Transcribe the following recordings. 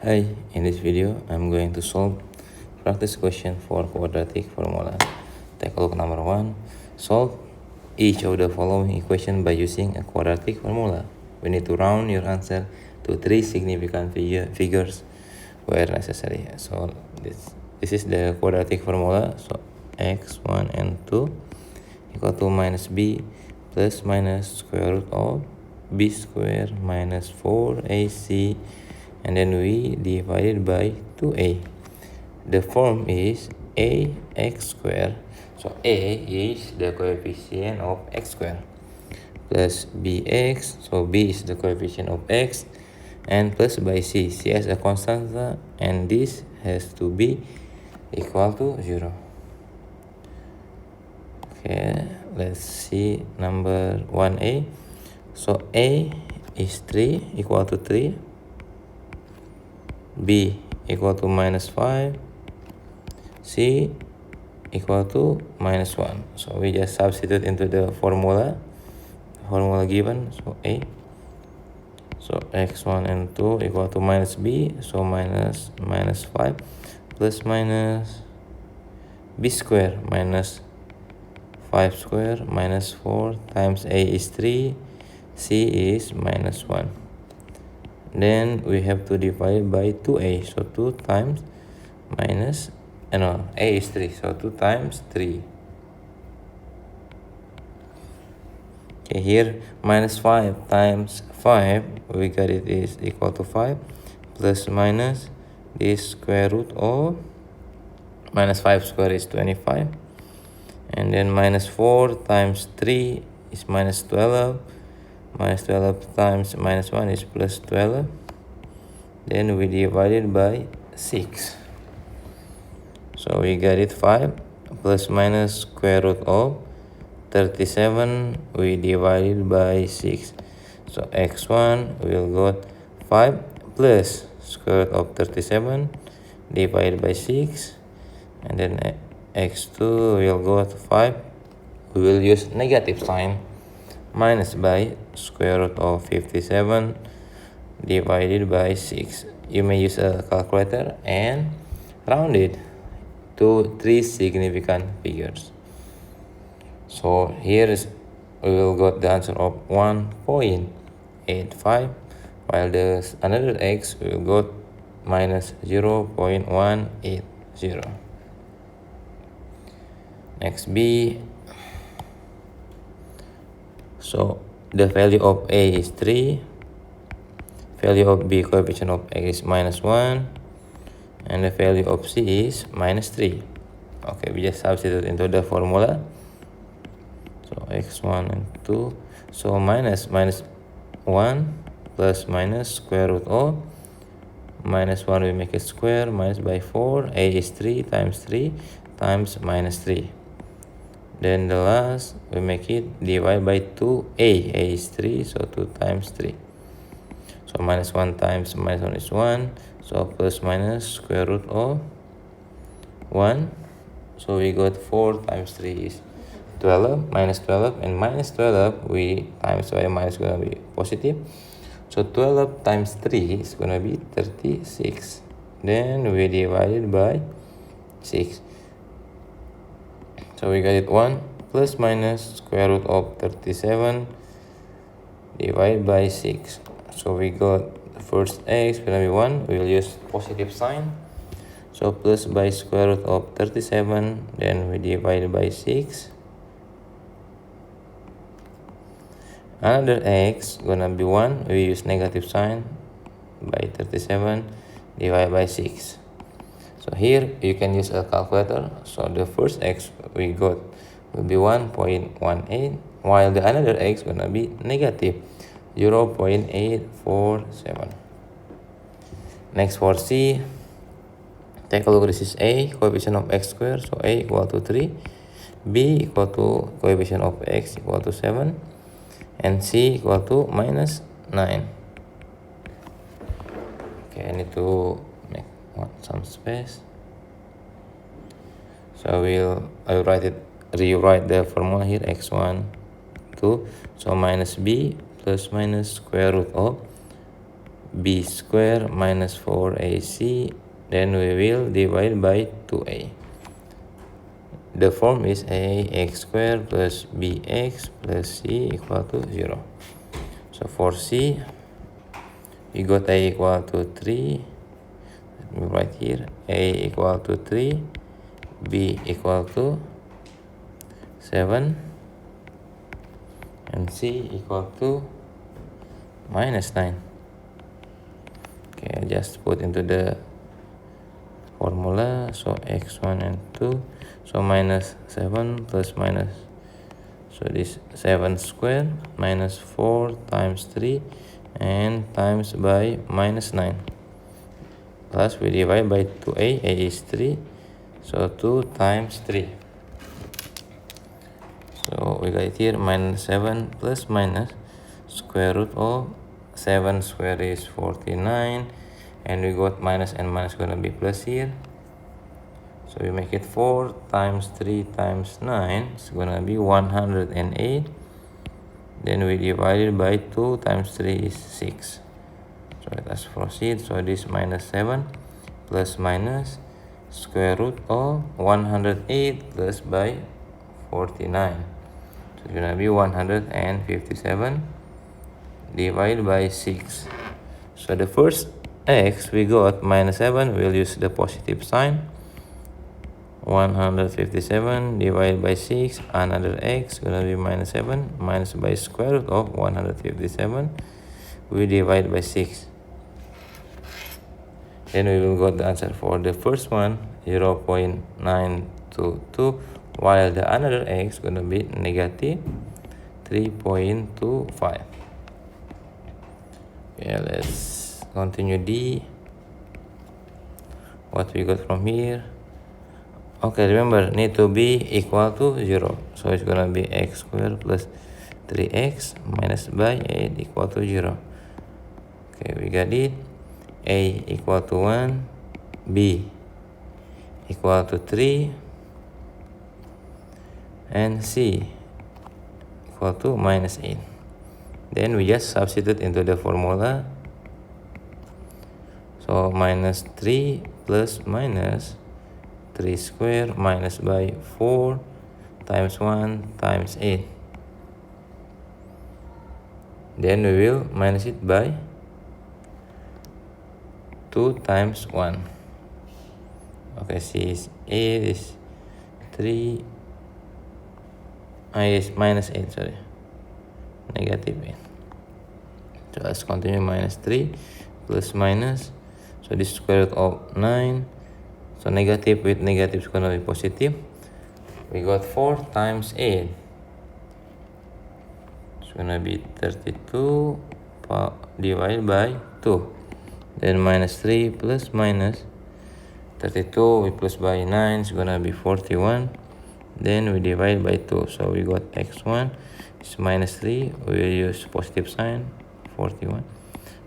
Hi, in this video I'm going to solve practice question for quadratic formula. Take a look number 1. Solve each of the following equation by using a quadratic formula. We need to round your answer to 3 significant figures where necessary. So this is the quadratic formula. So x1 and 2 equal to minus b plus minus square root of b squared minus 4ac, and then we divide it by 2a. The form is ax squared. So a is the coefficient of x squared plus bx. So b is the coefficient of x, and plus by c. C as a constant, and this has to be equal to 0. Okay, let's see number 1a. So a is 3 equal to 3. B equal to minus 5, C equal to minus 1. So we just substitute into the formula given. So A, so x1 and 2 equal to minus B, so minus 5 plus minus B square minus 5 square minus 4 times A is 3, C is minus 1. Then we have to divide by 2a. So 2 times minus, a is 3. So 2 times 3. Okay, here minus 5 times 5, we got it is equal to 5 plus minus this square root of minus 5 square is 25. And then minus 4 times 3 is minus 12. Minus 12 times minus 1 is plus 12. Then we divide it by 6. So we get it 5 plus minus square root of 37. We divide it by 6. So x1 will got 5 plus square root of 37 divided by 6. And then x2 will got 5. We will use negative sign, minus by square root of 57 divided by 6. You may use a calculator and round it to 3 significant figures. So here is we will got the answer of 1.85, while the another x will got minus 0.180. Next b. So the value of a is 3, value of b coefficient of x is minus 1, and the value of c is minus 3. Okay, we just substitute into the formula. So x1 and 2. So minus 1 plus minus square root of minus 1, we make it square, minus by 4. A is 3 times times minus 3. Then the last, we make it divide by 2a. A is 3, so 2 times 3. So minus 1 times minus 1 is 1. So plus minus square root of 1. So we got 4 times 3 is 12, minus 12. And minus 12, we times by minus going to be positive. So 12 times 3 is going to be 36. Then we divide it by 6. So we got it 1 plus minus square root of 37 divided by 6. So we got the first x will be 1. We will use positive sign. So plus by square root of 37. Then we divide by 6. Another x gonna be 1. We use negative sign by 37 divided by 6. So here you can use a calculator. So the first x we got will be 1.18, while the another x gonna be negative 0.847. Next for c, take a look. This is a, coefficient of x squared. So a equal to 3, b equal to coefficient of x equal to 7, and c equal to minus 9. Okay, I need to make some space. So I will rewrite the formula here, x1, 2. So minus b plus minus square root of b square minus 4ac, then we will divide by 2a. The form is ax squared plus bx plus c equal to 0. So for c, we got a equal to 3. Let me write here, a equal to 3, b equal to 7, and c equal to minus 9. Okay, I just put into the formula. So x1 and 2, so minus 7 plus minus, so this 7 squared minus 4 times 3 and times by minus 9, plus we divide by 2a, a is 3, so 2 times 3. So we got it here, minus 7 plus minus square root of 7 squared is 49, and we got minus and minus gonna be plus here. So we make it 4 times 3 times 9, it's gonna be 108. Then we divide it by 2 times 3 is 6. So let us proceed. So this minus 7 plus minus square root of 108 plus by 49. So it's gonna be 157 divided by 6. So the first x we got minus 7, we'll use the positive sign. 157 divided by 6, another x gonna be minus 7, minus by square root of 157, we divide by 6. Then we will got the answer for the first one, 0.922, while the another x gonna be negative 3.25. Okay, let's continue D. What we got from here? Okay, remember, need to be equal to 0. So it's gonna be x squared plus 3x minus by 8 equal to 0. Okay, we got it. A equal to 1, b equal to 3, and c equal to minus 8. Then we just substitute into the formula. So minus 3 plus minus 3 squared minus by 4 times 1 times 8. Then we will minus it by 2 times 1. Okay, c is 8 is 3, is minus 8, sorry, negative 8. So let's continue, minus 3 plus minus, so this square root of 9. So negative with negative is gonna be positive. We got 4 times 8. It's gonna be 32 divided by 2. Then minus 3 plus minus 32, we plus by 9, it's gonna be 41. Then we divide by 2. So we got x1 is minus 3. We will use positive sign, 41.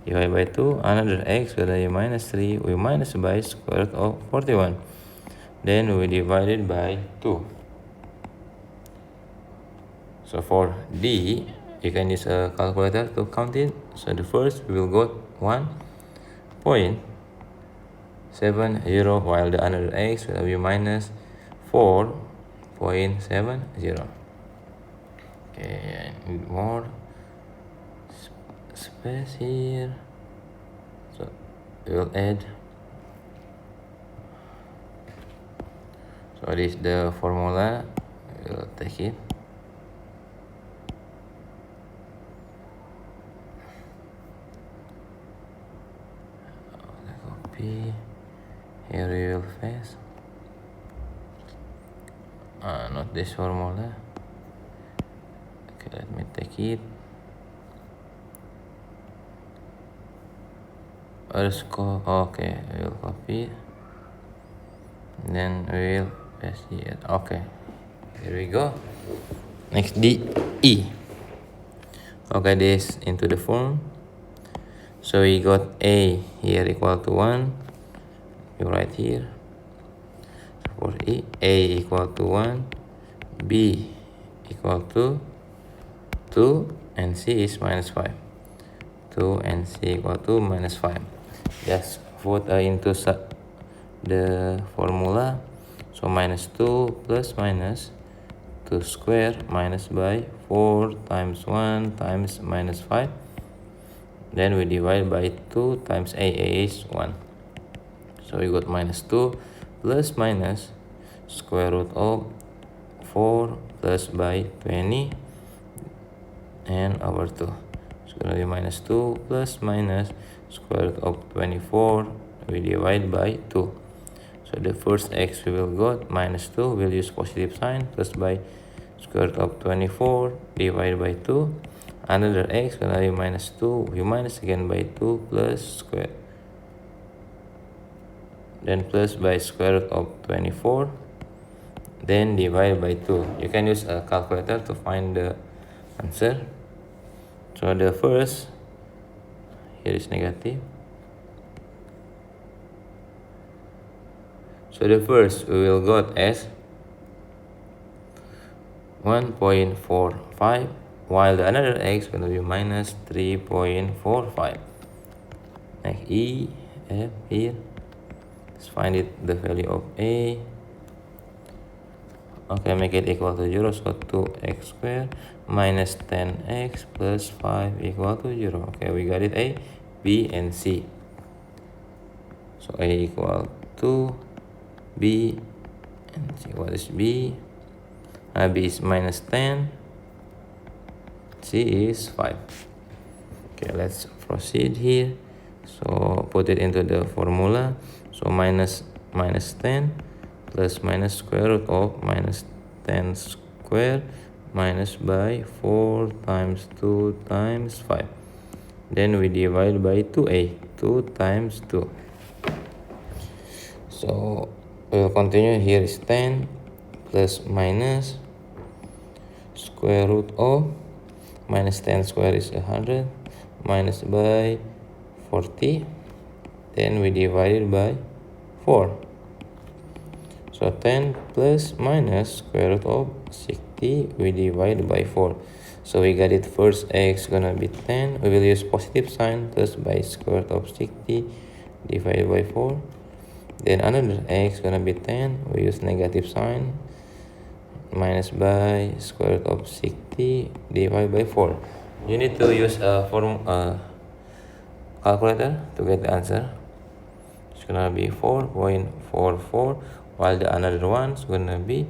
Divide by 2, another x gonna be minus 3, we minus by square root of 41. Then we divide it by 2. So for D, you can use a calculator to count it. So the first we will got 1.70, while the another x will be minus 4.70. Okay, I need more space here, so we will add. So this is the formula, we will take it. Copy, here we will paste. Not this formula. Okay, let me take it. Okay, we will copy, then we will paste here. Okay, here we go. Next, D, E. Okay, this into the form. So we got A here equal to 1. You write here. So for E, A equal to 1, B equal to 2, and C is minus 5. 2 2 and c equal to minus 5. Just put into the formula. So minus 2 plus minus 2 square minus by 4 times 1 times minus 5. Then we divide by 2 times a is 1. So we got minus 2 plus minus square root of 4 plus by 20 and over 2. It's going to be minus 2 plus minus square root of 24. We divide by 2. So the first x we will got minus 2. We'll use positive sign, plus by square root of 24 divided by 2. Another x going to be minus 2. We minus again by 2 plus square. Then plus by square root of 24. Then divide by 2. You can use a calculator to find the answer. So the first, here is negative. So the first we will got as 1.45, while the another x going to be minus 3.45. Like E, F here. Let's find the value of A. Okay, make it equal to 0. So 2x squared minus 10x plus 5 equal to 0. Okay, we got it A, B, and C. So A equal to B and C. What is B? B is minus 10. C is 5. Okay, let's proceed here. So put it into the formula. So minus 10 plus minus square root of minus 10 square minus by 4 times 2 times 5. Then we divide by 2a, 2 times 2. So we'll continue. Here is 10 plus minus square root of minus 10 square is 100 minus by 40. Then we divide it by 4. So 10 plus minus square root of 60, we divide by 4. So we got it first x gonna be 10. We will use positive sign, plus by square root of 60 divided by 4. Then another x gonna be 10. We use negative sign, minus by square root of 60 divided by 4. You need to use a calculator to get the answer. It's gonna be 4.44, while the another one's gonna be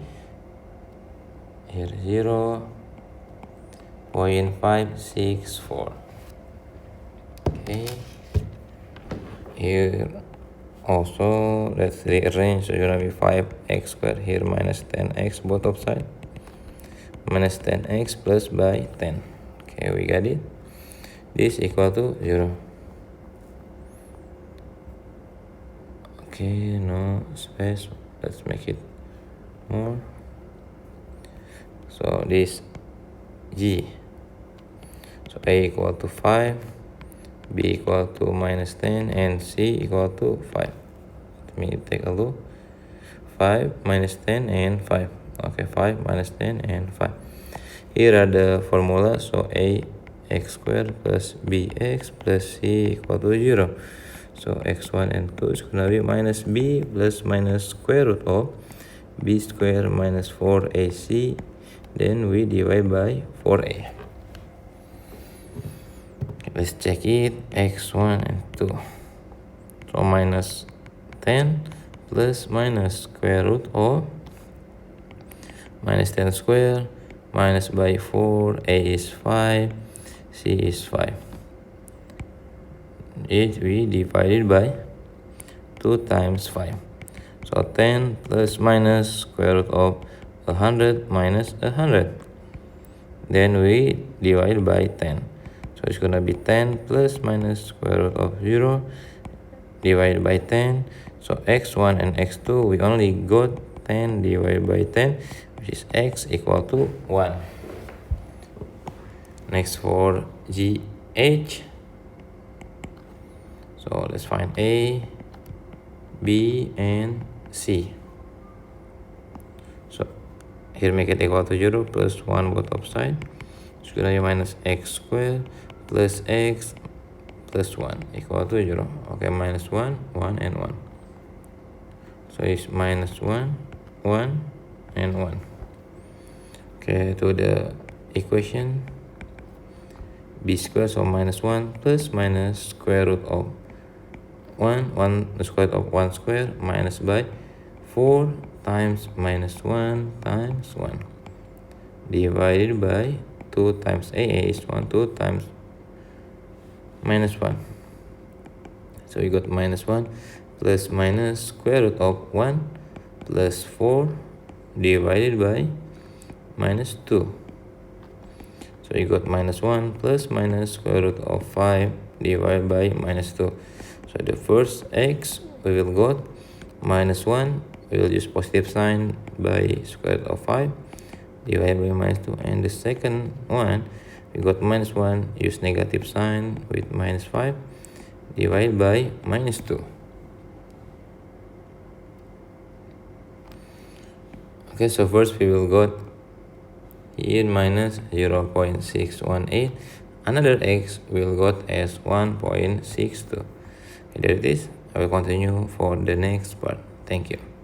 here 0.564. Okay, here also let's rearrange. So it's gonna be 5x squared here minus 10x both of sides, minus 10x plus by 10. Okay, we got it. This equal to 0. Okay, no space. Let's make it more. So this G. So A equal to 5, B equal to minus 10, and C equal to 5. Let me take a look. 5 minus 10 and 5. Okay, 5 minus 10 and 5. Here are the formula. So A x squared plus bx plus c equal to 0. So x1 and 2 is going to be minus b plus minus square root of b squared minus 4ac. Then we divide by 4a. Okay, let's check it. X1 and 2. So minus 10 plus minus square root of minus 10 square minus by 4. A is 5. C is 5. It we divided by 2 times 5. So 10 plus minus square root of 100 minus 100. Then we divide by 10. So it's gonna be 10 plus minus square root of 0 divided by 10. So x1 and x2 we only got 10 divided by 10, which is x equal to 1. Next for GH. So let's find A, B, and C. So here make it equal to 0 plus 1 both of sides. It's gonna be minus x squared plus x plus 1 equal to 0. Okay, minus 1, 1 and 1. So it's minus 1, 1 and 1. Okay, to the equation b squared, so minus 1 plus minus square root of 1, the square root of 1 square minus by 4 times minus 1 times 1 divided by 2 times a is 1, 2 times minus 1. So you got minus 1 plus minus square root of 1 plus 4 divided by minus 2. So you got minus 1 plus minus square root of 5 divided by minus 2. So the first x we will got minus 1, we will use positive sign by square root of 5 divided by minus 2. And the second one, we got minus 1, use negative sign with minus 5 divided by minus 2. Okay, so first we will got here minus 0.618. Another x will got as 1.62. Okay, there it is. I will continue for the next part. Thank you.